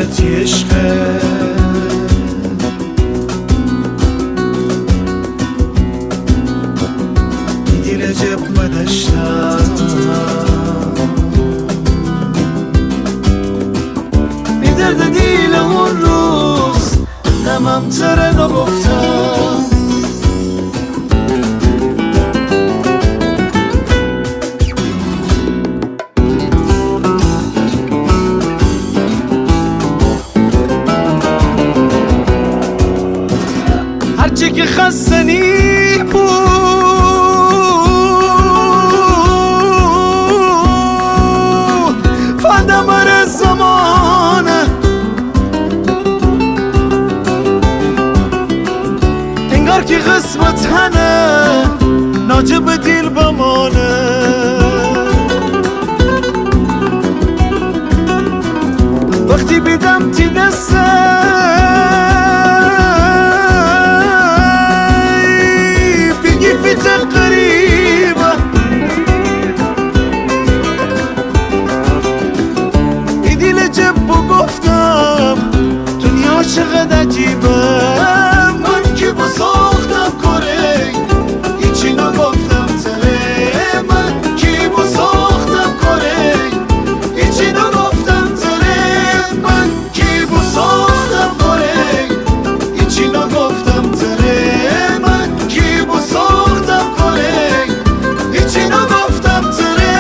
حسرتی عشقه دیدی رجب مدشتم میدرد دیل اون روز نمم تره نگفتم هرچی که خستنی بود فدا بر زمانه انگار که قسمت هنه ناجب دیل بمانه وقتی بیدم تی دسته قریبه ای دیل جب و گفتم دنیا چقدر عجیبه من که با ساختم کره هیچی نگفتم تره من که با ساختم کره هیچی نگفتم تره من که با ساختم کره هیچی نگفتم تره من که با ساختم کره هیچی نگفتم تره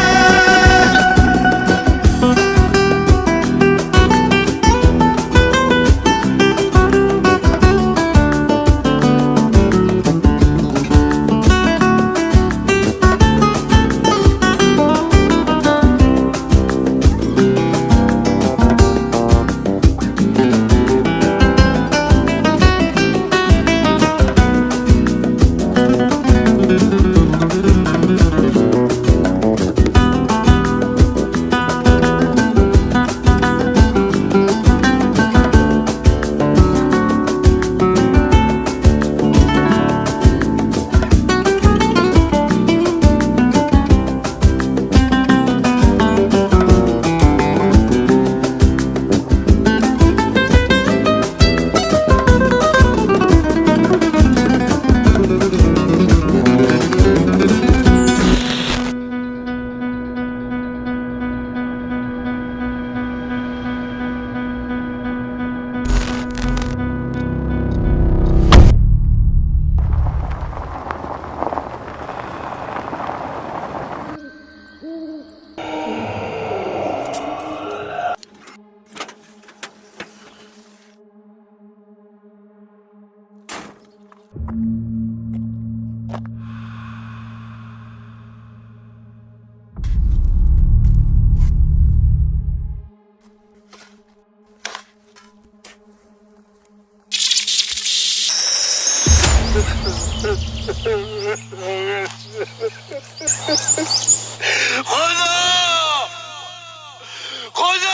خدا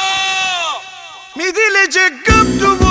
می دیل جگم تو